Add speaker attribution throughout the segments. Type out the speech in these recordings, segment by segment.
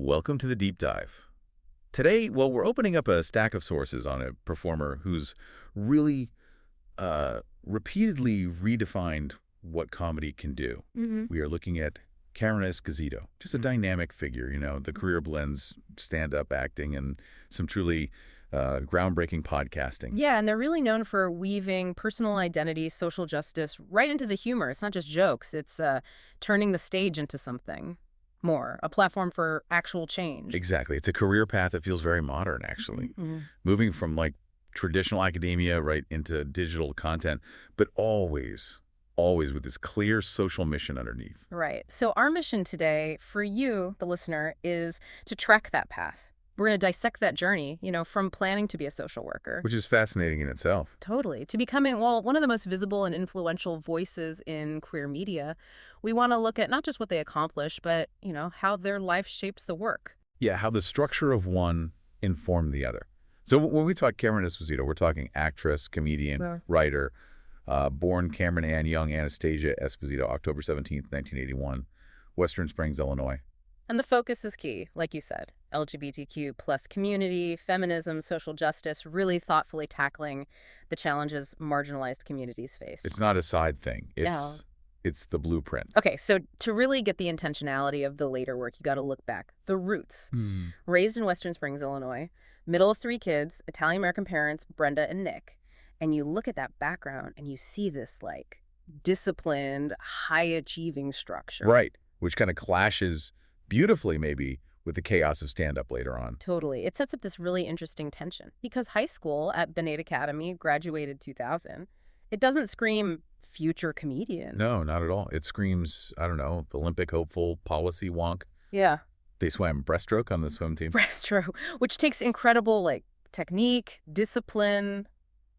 Speaker 1: Welcome to the deep dive. Today, well, we're opening up a stack of sources on a performer who's really repeatedly redefined what comedy can do. We are looking at Cameron Esposito, just a dynamic figure, the career blends stand-up acting and some truly groundbreaking podcasting.
Speaker 2: Yeah, and they're really known for weaving personal identity, social justice, right into the humor. It's not just jokes. It's turning the stage into something more, a platform for actual change.
Speaker 1: Exactly. It's a career path that feels very modern, actually. Moving from traditional academia right into digital content, but always with this clear social mission underneath.
Speaker 2: Right. So our mission today for you, the listener, is to track that path. We're going to dissect that journey, from planning to be a social worker.
Speaker 1: Which is fascinating in itself.
Speaker 2: Totally. To becoming, one of the most visible and influential voices in queer media. We want to look at not just what they accomplish, but, how their life shapes the work.
Speaker 1: Yeah, how the structure of one informed the other. So when we talk Cameron Esposito, we're talking actress, comedian, writer, born Cameron Ann Young Anastasia Esposito, October 17th, 1981, Western Springs, Illinois.
Speaker 2: And the focus is key, like you said. LGBTQ plus community, feminism, social justice, really thoughtfully tackling the challenges marginalized communities face.
Speaker 1: It's not a side thing. It's the blueprint.
Speaker 2: Okay, so to really get the intentionality of the later work, you got to look back. The roots. Raised in Western Springs, Illinois, middle of 3 kids, Italian-American parents, Brenda and Nick. And you look at that background and you see this, disciplined, high-achieving structure.
Speaker 1: Right, which kind of clashes beautifully, maybe, with the chaos of stand-up later on.
Speaker 2: Totally. It sets up this really interesting tension. Because high school at Benet Academy, graduated 2000, it doesn't scream future comedian.
Speaker 1: No, not at all. It screams, Olympic hopeful, policy wonk.
Speaker 2: Yeah.
Speaker 1: They swam breaststroke on the swim team.
Speaker 2: Breaststroke, which takes incredible, technique, discipline,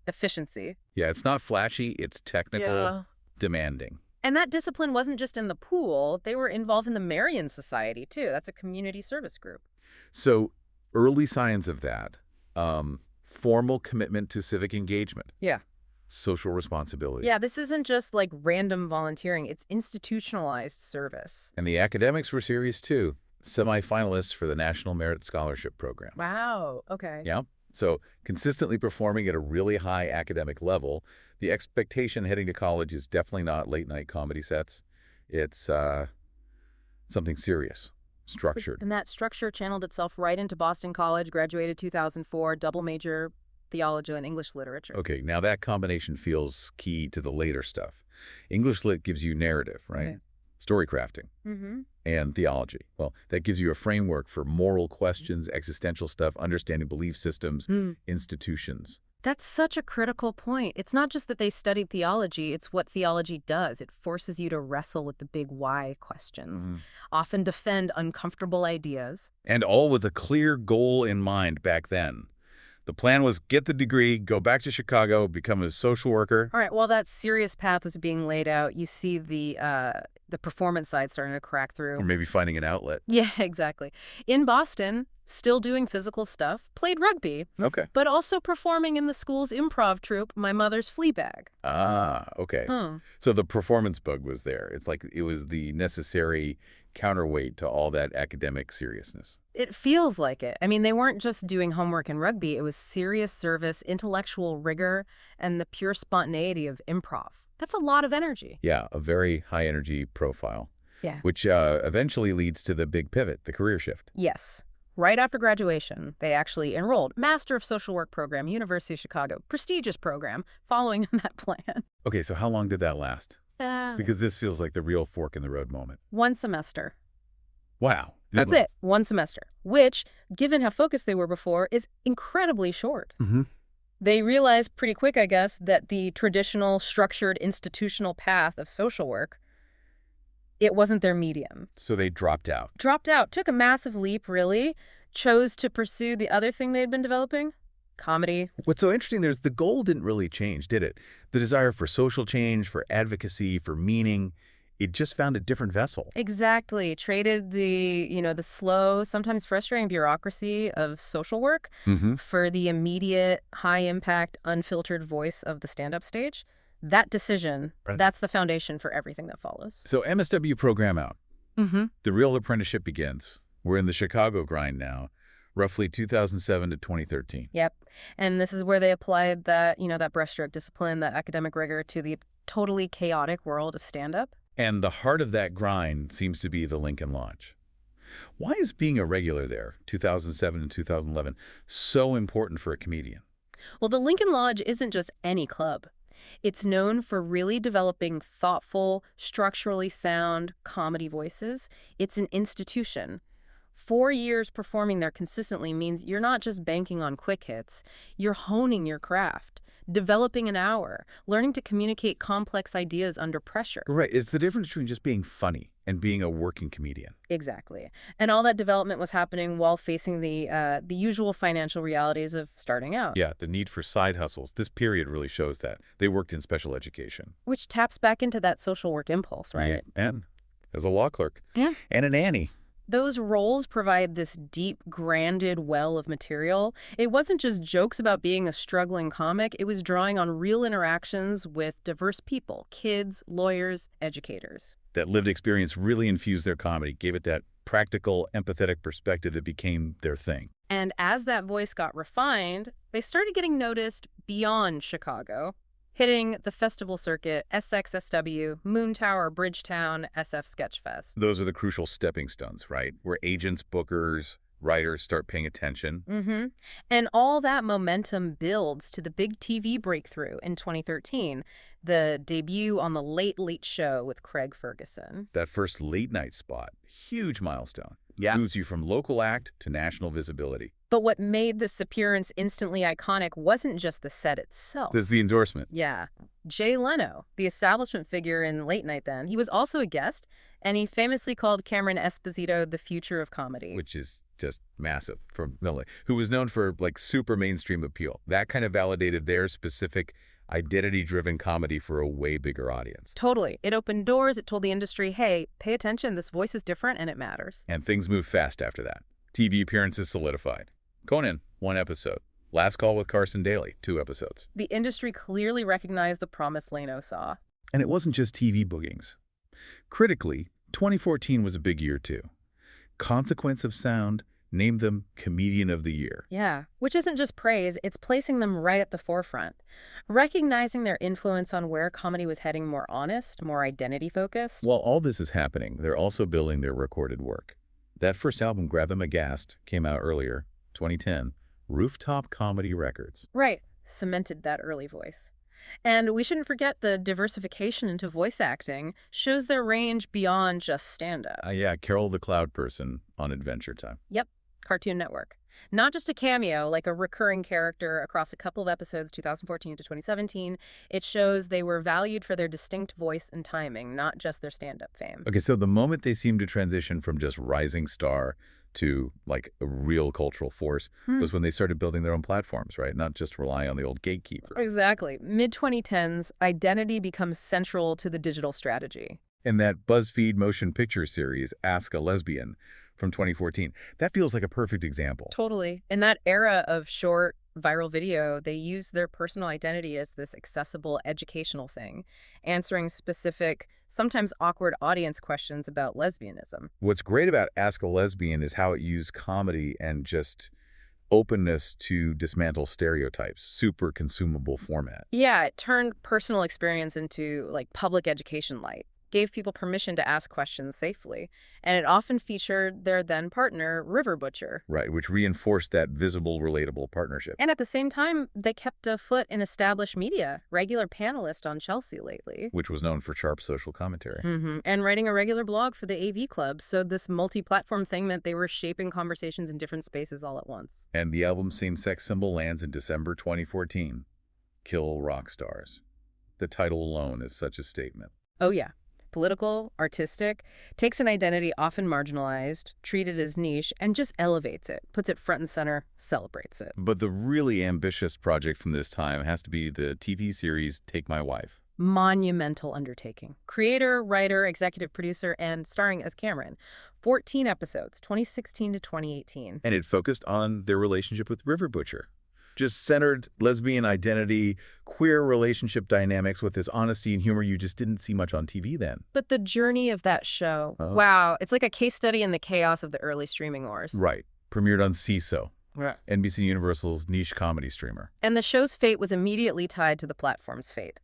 Speaker 2: efficiency.
Speaker 1: Yeah, it's not flashy. It's technical, demanding.
Speaker 2: And that discipline wasn't just in the pool. They were involved in the Marian Society, too. That's a community service group.
Speaker 1: So early signs of that, formal commitment to civic engagement.
Speaker 2: Yeah.
Speaker 1: Social responsibility.
Speaker 2: Yeah, this isn't just random volunteering. It's institutionalized service.
Speaker 1: And the academics were serious, too. Semi-finalists for the National Merit Scholarship Program.
Speaker 2: Wow. Okay.
Speaker 1: Yeah. So consistently performing at a really high academic level. The expectation heading to college is definitely not late-night comedy sets. It's something serious, structured.
Speaker 2: And that structure channeled itself right into Boston College, graduated 2004, double major, theology and English literature.
Speaker 1: Okay, now that combination feels key to the later stuff. English lit gives you narrative, right?
Speaker 2: Okay.
Speaker 1: Story crafting. And theology. Well, that gives you a framework for moral questions, existential stuff, understanding belief systems, institutions.
Speaker 2: That's such a critical point. It's not just that they studied theology, it's what theology does. It forces you to wrestle with the big why questions, often defend uncomfortable ideas.
Speaker 1: And all with a clear goal in mind back then. The plan was get the degree, go back to Chicago, become a social worker.
Speaker 2: All right, while that serious path was being laid out, you see the performance side starting to crack through.
Speaker 1: Or maybe finding an outlet.
Speaker 2: Yeah, exactly. In Boston, still doing physical stuff, played rugby.
Speaker 1: Okay.
Speaker 2: But also performing in the school's improv troupe, My Mother's Fleabag.
Speaker 1: Ah, okay. So the performance bug was there. It's like it was the necessary counterweight to all that academic seriousness.
Speaker 2: It feels like it. I mean, they weren't just doing homework and rugby. It was serious service, intellectual rigor, and the pure spontaneity of improv. That's a lot of energy.
Speaker 1: Yeah, a very high-energy profile.
Speaker 2: Yeah.
Speaker 1: Which eventually leads to the big pivot, the career shift.
Speaker 2: Yes. Right after graduation, they actually enrolled. Master of Social Work program, University of Chicago. Prestigious program, following that plan.
Speaker 1: Okay, so how long did that last? Because this feels like the real fork in the road moment.
Speaker 2: 1 semester.
Speaker 1: Wow.
Speaker 2: That's it. 1 semester. Which, given how focused they were before, is incredibly short. They realized pretty quick, I guess, that the traditional, structured, institutional path of social work, it wasn't their medium.
Speaker 1: So they dropped out.
Speaker 2: Took a massive leap, really. Chose to pursue the other thing they'd been developing. Comedy.
Speaker 1: What's so interesting there is the goal didn't really change, did it? The desire for social change, for advocacy, for meaning, it just found a different vessel.
Speaker 2: Exactly. Traded the slow, sometimes frustrating bureaucracy of social work for the immediate, high-impact, unfiltered voice of the stand-up stage. That decision, that's the foundation for everything that follows.
Speaker 1: So MSW program out. The real apprenticeship begins. We're in the Chicago grind now, roughly 2007 to 2013.
Speaker 2: Yep. And this is where they applied that, that brushstroke discipline, that academic rigor to the totally chaotic world of stand-up.
Speaker 1: And the heart of that grind seems to be the Lincoln Lodge. Why is being a regular there, 2007 and 2011, so important for a comedian?
Speaker 2: Well, the Lincoln Lodge isn't just any club. It's known for really developing thoughtful, structurally sound comedy voices. It's an institution. 4 years performing there consistently means you're not just banking on quick hits. You're honing your craft, developing an hour, learning to communicate complex ideas under pressure.
Speaker 1: Right. It's the difference between just being funny and being a working comedian.
Speaker 2: Exactly. And all that development was happening while facing the usual financial realities of starting out.
Speaker 1: Yeah, the need for side hustles. This period really shows that. They worked in special education.
Speaker 2: Which taps back into that social work impulse, right?
Speaker 1: Yeah. And as a law clerk.
Speaker 2: Yeah.
Speaker 1: And a nanny.
Speaker 2: Those roles provide this deep, grounded well of material. It wasn't just jokes about being a struggling comic. It was drawing on real interactions with diverse people, kids, lawyers, educators.
Speaker 1: That lived experience really infused their comedy, gave it that practical, empathetic perspective that became their thing.
Speaker 2: And as that voice got refined, they started getting noticed beyond Chicago, hitting the festival circuit, SXSW, Moontower, Bridgetown, SF Sketchfest.
Speaker 1: Those are the crucial stepping stones, right? Where agents, bookers, writers start paying attention.
Speaker 2: Mm-hmm. And all that momentum builds to the big TV breakthrough in 2013, the debut on The Late Late Show with Craig Ferguson.
Speaker 1: That first late night spot, huge milestone. Yeah. Moves you from local act to national visibility.
Speaker 2: But what made this appearance instantly iconic wasn't just the set itself.
Speaker 1: There's the endorsement.
Speaker 2: Yeah. Jay Leno, the establishment figure in late night then, he was also a guest, and he famously called Cameron Esposito the future of comedy.
Speaker 1: Which is just massive for Millie, who was known for super mainstream appeal. That kind of validated their specific identity-driven comedy for a way bigger audience.
Speaker 2: Totally. It opened doors. It told the industry, hey, pay attention. This voice is different and it matters.
Speaker 1: And things moved fast after that. TV appearances solidified. Conan, 1 episode. Last Call with Carson Daly, 2 episodes.
Speaker 2: The industry clearly recognized the promise Leno saw.
Speaker 1: And it wasn't just TV bookings. Critically, 2014 was a big year too. Consequence of Sound named them Comedian of the Year.
Speaker 2: Yeah, which isn't just praise, it's placing them right at the forefront. Recognizing their influence on where comedy was heading more honest, more identity-focused.
Speaker 1: While all this is happening, they're also building their recorded work. That first album, Grab Them Aghast, came out earlier, 2010, Rooftop Comedy Records.
Speaker 2: Right, cemented that early voice. And we shouldn't forget the diversification into voice acting shows their range beyond just stand-up.
Speaker 1: Yeah, Carol the Cloud Person on Adventure Time.
Speaker 2: Yep, Cartoon Network. Not just a cameo, like a recurring character across a couple of episodes, 2014 to 2017. It shows they were valued for their distinct voice and timing, not just their stand-up fame.
Speaker 1: Okay, so the moment they seemed to transition from just rising star to like a real cultural force was when they started building their own platforms, right? Not just rely on the old gatekeeper.
Speaker 2: Exactly. Mid-2010s, identity becomes central to the digital strategy.
Speaker 1: And that BuzzFeed motion picture series, Ask a Lesbian, from 2014, that feels like a perfect example.
Speaker 2: Totally. In that era of short, viral video, they used their personal identity as this accessible educational thing, answering specific, sometimes awkward audience questions about lesbianism.
Speaker 1: What's great about Ask a Lesbian is how it used comedy and just openness to dismantle stereotypes, super consumable format.
Speaker 2: Yeah, it turned personal experience into like public education light. Gave people permission to ask questions safely. And it often featured their then partner, River Butcher.
Speaker 1: Right, which reinforced that visible, relatable partnership.
Speaker 2: And at the same time, they kept a foot in established media, regular panelist on Chelsea lately.
Speaker 1: Which was known for sharp social commentary.
Speaker 2: And writing a regular blog for the AV Club. So this multi-platform thing meant they were shaping conversations in different spaces all at once.
Speaker 1: And the album Same-Sex Symbol lands in December 2014. Kill Rock Stars. The title alone is such a statement.
Speaker 2: Oh, yeah. Political, artistic, takes an identity often marginalized, treated as niche, and just elevates it, puts it front and center, celebrates it.
Speaker 1: But the really ambitious project from this time has to be the TV series Take My Wife.
Speaker 2: Monumental undertaking. Creator, writer, executive producer, and starring as Cameron. 14 episodes, 2016 to 2018.
Speaker 1: And it focused on their relationship with River Butcher. just centered lesbian identity, queer relationship dynamics with this honesty and humor you just didn't see much on TV then.
Speaker 2: But the journey of that show, wow, it's like a case study in the chaos of the early streaming wars.
Speaker 1: Right. Premiered on CISO,
Speaker 2: Yeah.
Speaker 1: NBC Universal's niche comedy streamer.
Speaker 2: And the show's fate was immediately tied to the platform's fate.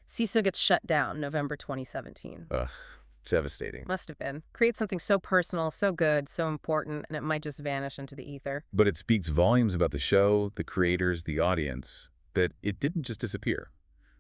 Speaker 2: CISO gets shut down November 2017.
Speaker 1: Ugh, devastating.
Speaker 2: Must have been. Create something so personal, so good, so important, and it might just vanish into the ether.
Speaker 1: But it speaks volumes about the show, the creators, the audience, that it didn't just disappear.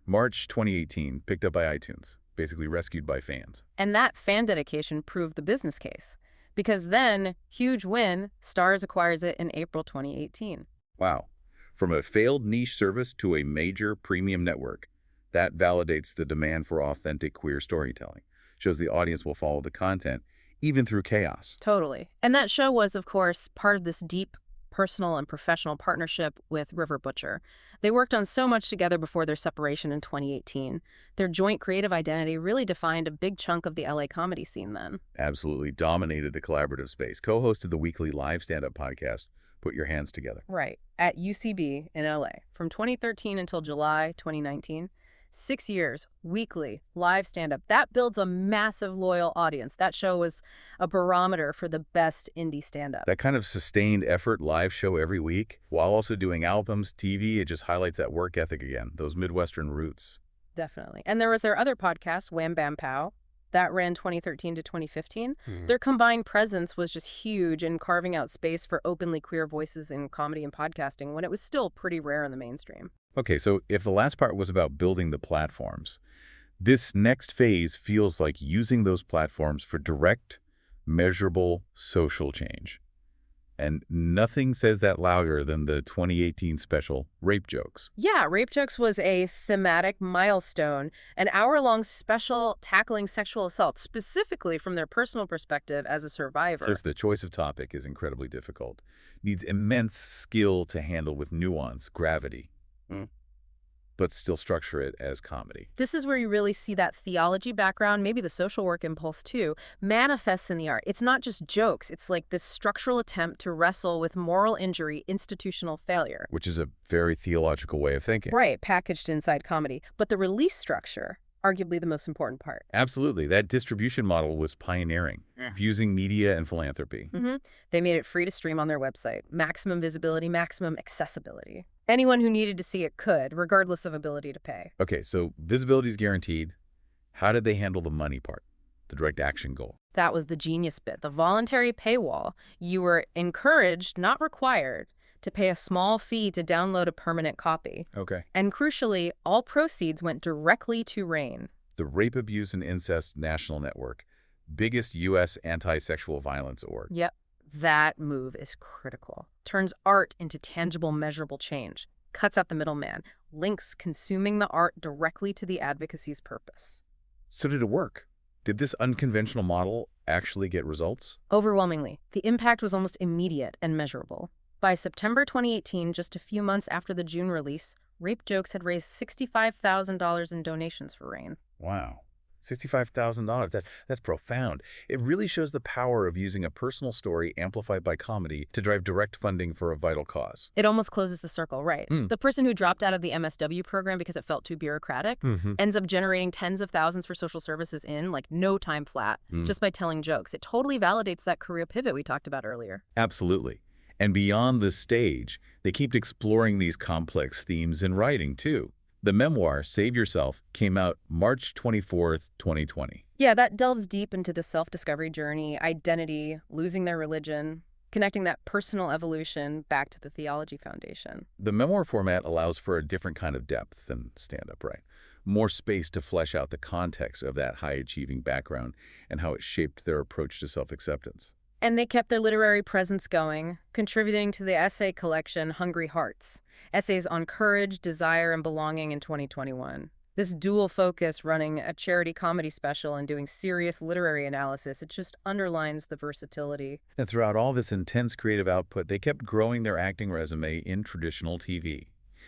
Speaker 1: March 2018, picked up by iTunes, basically rescued by fans.
Speaker 2: And that fan dedication proved the business case. Because then, huge win, Starz acquires it in April 2018.
Speaker 1: Wow. From a failed niche service to a major premium network, that validates the demand for authentic queer storytelling. Shows the audience will follow the content, even through chaos.
Speaker 2: Totally. And that show was, of course, part of this deep personal and professional partnership with River Butcher. They worked on so much together before their separation in 2018. Their joint creative identity really defined a big chunk of the LA comedy scene then.
Speaker 1: Absolutely dominated the collaborative space. Co-hosted the weekly live stand-up podcast, Put Your Hands Together.
Speaker 2: Right. At UCB in LA. From 2013 until July 2019. 6 years, weekly, live stand-up. That builds a massive loyal audience. That show was a barometer for the best indie stand-up.
Speaker 1: That kind of sustained effort, live show every week, while also doing albums, TV, it just highlights that work ethic again, those Midwestern roots.
Speaker 2: Definitely. And there was their other podcast, Wham Bam Pow. That ran 2013 to 2015. Their combined presence was just huge in carving out space for openly queer voices in comedy and podcasting when it was still pretty rare in the mainstream.
Speaker 1: Okay, so if the last part was about building the platforms, this next phase feels like using those platforms for direct, measurable social change. And nothing says that louder than the 2018 special, Rape Jokes.
Speaker 2: Yeah, Rape Jokes was a thematic milestone, an hour-long special tackling sexual assault, specifically from their personal perspective as a survivor.
Speaker 1: First, the choice of topic is incredibly difficult. Needs immense skill to handle with nuance, gravity, but still structure it as comedy.
Speaker 2: This is where you really see that theology background, maybe the social work impulse too, manifests in the art. It's not just jokes. It's like this structural attempt to wrestle with moral injury, institutional failure.
Speaker 1: Which is a very theological way of thinking.
Speaker 2: Right, packaged inside comedy. But the release structure, arguably the most important part.
Speaker 1: Absolutely. That distribution model was pioneering, fusing media and philanthropy.
Speaker 2: They made it free to stream on their website. Maximum visibility, maximum accessibility. Anyone who needed to see it could, regardless of ability to pay.
Speaker 1: Okay, so visibility is guaranteed. How did they handle the money part, the direct action goal?
Speaker 2: That was the genius bit, the voluntary paywall. You were encouraged, not required, to pay a small fee to download a permanent copy.
Speaker 1: Okay.
Speaker 2: And crucially, all proceeds went directly to RAINN.
Speaker 1: The Rape, Abuse, and Incest National Network, biggest U.S. anti-sexual violence org.
Speaker 2: Yep. That move is critical. Turns art into tangible, measurable change. Cuts out the middleman. Links consuming the art directly to the advocacy's purpose.
Speaker 1: So did it work? Did this unconventional model actually get results?
Speaker 2: Overwhelmingly. The impact was almost immediate and measurable. By September 2018, just a few months after the June release, Rape Jokes had raised $65,000 in donations for RAINN.
Speaker 1: Wow. $65,000. That's profound. It really shows the power of using a personal story amplified by comedy to drive direct funding for a vital cause.
Speaker 2: It almost closes the circle, right? The person who dropped out of the MSW program because it felt too bureaucratic ends up generating tens of thousands for social services in, like, no time flat, just by telling jokes. It totally validates that career pivot we talked about earlier.
Speaker 1: Absolutely. And beyond the stage, they keep exploring these complex themes in writing, too. The memoir, Save Yourself, came out March 24th, 2020.
Speaker 2: Yeah, that delves deep into the self-discovery journey, identity, losing their religion, connecting that personal evolution back to the theology foundation.
Speaker 1: The memoir format allows for a different kind of depth than stand-up, right? More space to flesh out the context of that high-achieving background and how it shaped their approach to self-acceptance.
Speaker 2: And they kept their literary presence going, contributing to the essay collection Hungry Hearts, essays on courage, desire, and belonging in 2021. This dual focus, running a charity comedy special and doing serious literary analysis, it just underlines the versatility.
Speaker 1: And throughout all this intense creative output, they kept growing their acting resume in traditional TV,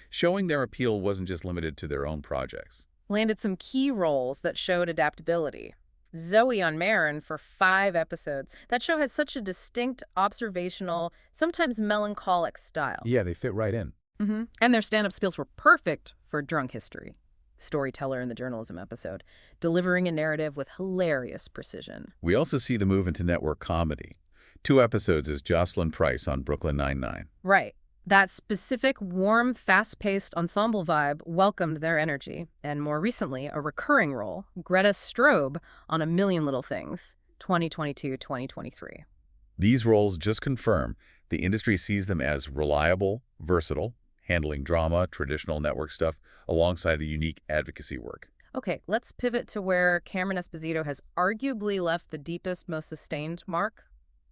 Speaker 1: showing their appeal wasn't just limited to their own projects.
Speaker 2: Landed some key roles that showed adaptability. Zoe on Marin for 5 episodes. That show has such a distinct, observational, sometimes melancholic style.
Speaker 1: Yeah, they fit right in.
Speaker 2: And their stand-up skills were perfect for Drunk History, storyteller in the journalism episode, delivering a narrative with hilarious precision.
Speaker 1: We also see the move into network comedy. 2 episodes as Jocelyn Price on Brooklyn Nine-Nine.
Speaker 2: Right. That specific, warm, fast-paced ensemble vibe welcomed their energy. And more recently, a recurring role, Greta Strobe on A Million Little Things, 2022-2023.
Speaker 1: These roles just confirm the industry sees them as reliable, versatile, handling drama, traditional network stuff, alongside the unique advocacy work.
Speaker 2: Okay, let's pivot to where Cameron Esposito has arguably left the deepest, most sustained mark: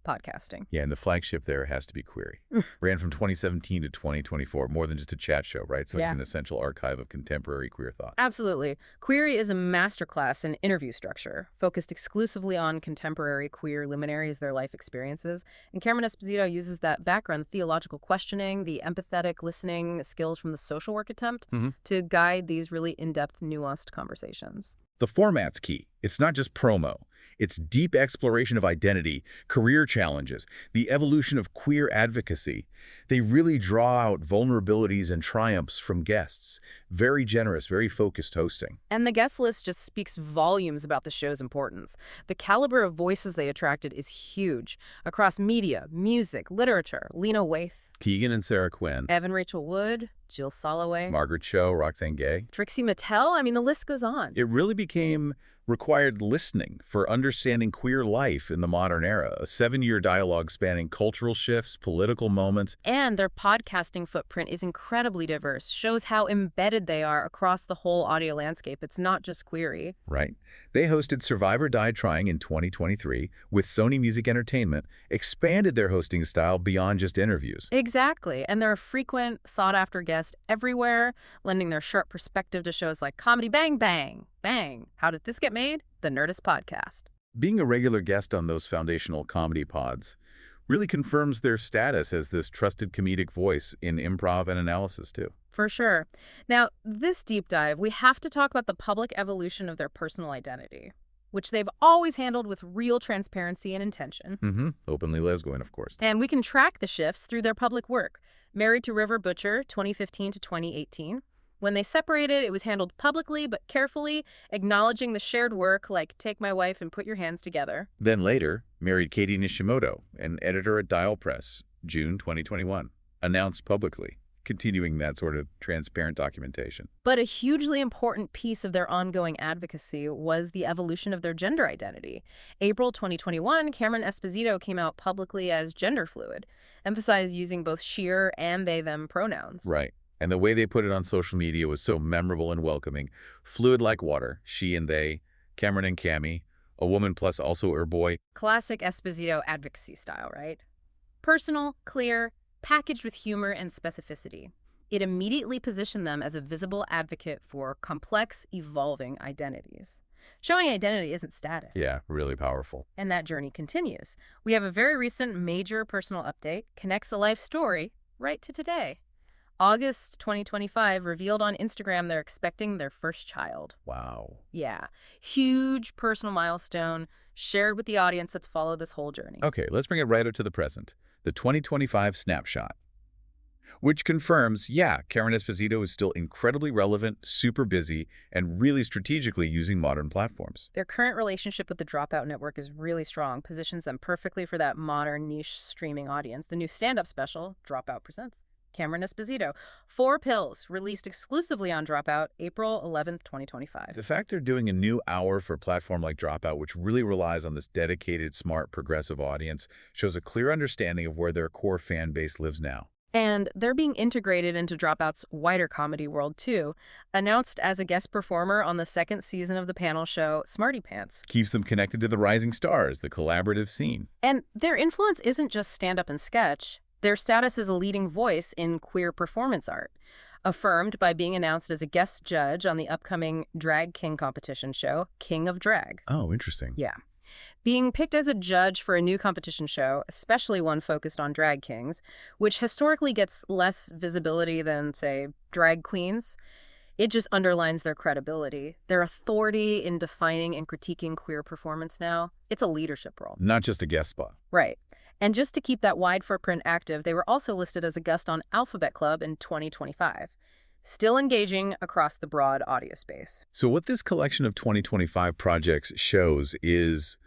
Speaker 2: podcasting.
Speaker 1: Yeah, and the flagship there has to be Queery. Ran from 2017 to 2024, more than just a chat show, right? It's like an essential archive of contemporary queer thought.
Speaker 2: Absolutely. Queery is a masterclass in interview structure, focused exclusively on contemporary queer luminaries, their life experiences. And Cameron Esposito uses that background, theological questioning, the empathetic listening skills from the social work attempt to guide these really in-depth, nuanced conversations.
Speaker 1: The format's key. It's not just promo. It's deep exploration of identity, career challenges, the evolution of queer advocacy. They really draw out vulnerabilities and triumphs from guests. Very generous, very focused hosting.
Speaker 2: And the guest list just speaks volumes about the show's importance. The caliber of voices they attracted is huge. Across media, music, literature: Lena Waithe,
Speaker 1: Keegan and Sarah Quinn,
Speaker 2: Evan Rachel Wood, Jill Soloway,
Speaker 1: Margaret Cho, Roxane Gay,
Speaker 2: Trixie Mattel. I mean, the list goes on.
Speaker 1: It really became required listening for understanding queer life in the modern era, a 7-year dialogue spanning cultural shifts, political moments.
Speaker 2: And their podcasting footprint is incredibly diverse, shows how embedded they are across the whole audio landscape. It's not just Queery.
Speaker 1: Right. They hosted Survivor Died Trying in 2023 with Sony Music Entertainment, expanded their hosting style beyond just interviews.
Speaker 2: Exactly. And they're a frequent, sought-after guest everywhere, lending their sharp perspective to shows like Comedy Bang Bang, Bang, How Did This Get Made? The Nerdist Podcast.
Speaker 1: Being a regular guest on those foundational comedy pods really confirms their status as this trusted comedic voice in improv and analysis, too.
Speaker 2: For sure. Now, this deep dive, we have to talk about the public evolution of their personal identity, which they've always handled with real transparency and intention.
Speaker 1: Openly lesbian, of course.
Speaker 2: And we can track the shifts through their public work. Married to River Butcher, 2015 to 2018. When they separated, it was handled publicly but carefully, acknowledging the shared work like Take My Wife and Put Your Hands Together.
Speaker 1: Then later, married Katy Nishimoto, an editor at Dial Press, June 2021. Announced publicly, continuing that sort of transparent documentation.
Speaker 2: But a hugely important piece of their ongoing advocacy was the evolution of their gender identity. April 2021, Cameron Esposito came out publicly as genderfluid, emphasized using both she/her and they/them pronouns.
Speaker 1: Right. And the way they put it on social media was so memorable and welcoming. Fluid like water, she and they, Cameron and Cammy, a woman plus also her boy.
Speaker 2: Classic Esposito advocacy style, right? Personal, clear, packaged with humor and specificity. It immediately positioned them as a visible advocate for complex, evolving identities. Showing identity isn't static.
Speaker 1: Yeah, really powerful.
Speaker 2: And that journey continues. We have a very recent major personal update, connects the life story right to today. August 2025 revealed on Instagram they're expecting their first child.
Speaker 1: Wow.
Speaker 2: Yeah. Huge personal milestone shared with the audience that's followed this whole journey.
Speaker 1: Okay, let's bring it right up to the present. The 2025 snapshot. Which confirms, yeah, Cameron Esposito is still incredibly relevant, super busy, and really strategically using modern platforms.
Speaker 2: Their current relationship with the Dropout Network is really strong, positions them perfectly for that modern niche streaming audience. The new stand-up special, Dropout Presents Cameron Esposito, 4 Pills, released exclusively on Dropout, April 11th, 2025.
Speaker 1: The fact they're doing a new hour for a platform like Dropout, which really relies on this dedicated, smart, progressive audience, shows a clear understanding of where their core fan base lives now.
Speaker 2: And they're being integrated into Dropout's wider comedy world, too, announced as a guest performer on the 2nd season of the panel show Smarty Pants.
Speaker 1: Keeps them connected to the rising stars, the collaborative scene.
Speaker 2: And their influence isn't just stand-up and sketch. Their status as a leading voice in queer performance art, affirmed by being announced as a guest judge on the upcoming Drag King competition show, King of Drag.
Speaker 1: Oh, interesting.
Speaker 2: Yeah. Being picked as a judge for a new competition show, especially one focused on drag kings, which historically gets less visibility than, say, drag queens, it just underlines their credibility, their authority in defining and critiquing queer performance now. It's a leadership role.
Speaker 1: Not just a guest spot.
Speaker 2: Right. And just to keep that wide footprint active, they were also listed as a guest on Alphabet Club in 2025. Still engaging across the broad audio space.
Speaker 1: So what this collection of 2025 projects shows is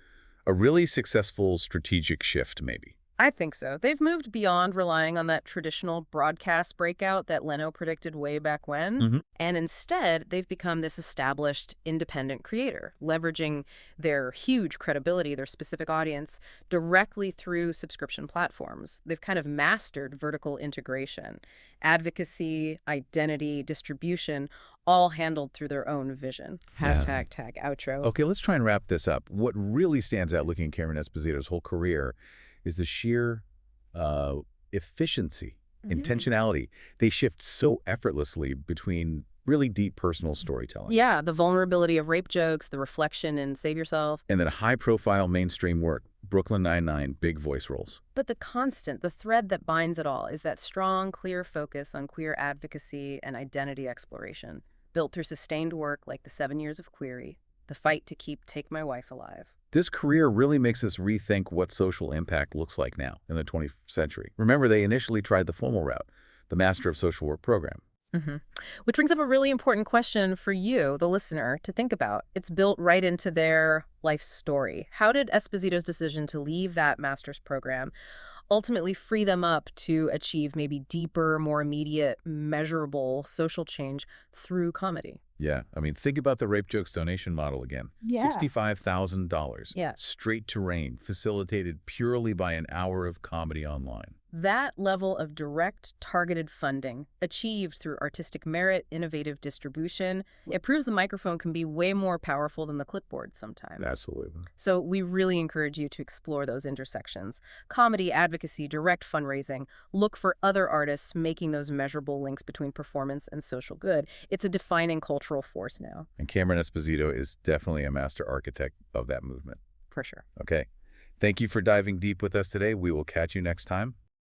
Speaker 1: a really successful strategic shift, maybe.
Speaker 2: I think so. They've moved beyond relying on that traditional broadcast breakout that Leno predicted way back when, and instead they've become this established independent creator, leveraging their huge credibility, their specific audience, directly through subscription platforms. They've kind of mastered vertical integration, advocacy, identity, distribution, all handled through their own vision. Hashtag tag outro.
Speaker 1: Okay, let's try and wrap this up. What really stands out looking at Cameron Esposito's whole career is the sheer efficiency, intentionality. They shift so effortlessly between really deep personal storytelling.
Speaker 2: Yeah, the vulnerability of rape jokes, the reflection in Save Yourself.
Speaker 1: And then high-profile mainstream work, Brooklyn Nine-Nine, big voice roles.
Speaker 2: But the constant, the thread that binds it all is that strong, clear focus on queer advocacy and identity exploration, built through sustained work like the 7 years of Queery, the fight to keep Take My Wife Alive.
Speaker 1: This career really makes us rethink what social impact looks like now in the 20th century. Remember, they initially tried the formal route, the Master of Social Work program.
Speaker 2: Which brings up a really important question for you, the listener, to think about. It's built right into their life story. How did Esposito's decision to leave that master's program ultimately free them up to achieve maybe deeper, more immediate, measurable social change through comedy?
Speaker 1: Yeah, I mean, think about the rape jokes donation model again. $65,000.
Speaker 2: Yeah.
Speaker 1: Straight to rain, facilitated purely by an hour of comedy online.
Speaker 2: That level of direct, targeted funding, achieved through artistic merit, innovative distribution, it proves the microphone can be way more powerful than the clipboard sometimes.
Speaker 1: Absolutely.
Speaker 2: So we really encourage you to explore those intersections. Comedy, advocacy, direct fundraising. Look for other artists making those measurable links between performance and social good. It's a defining cultural force now.
Speaker 1: And Cameron Esposito is definitely a master architect of that movement.
Speaker 2: For sure.
Speaker 1: Okay. Thank you for diving deep with us today. We will catch you next time.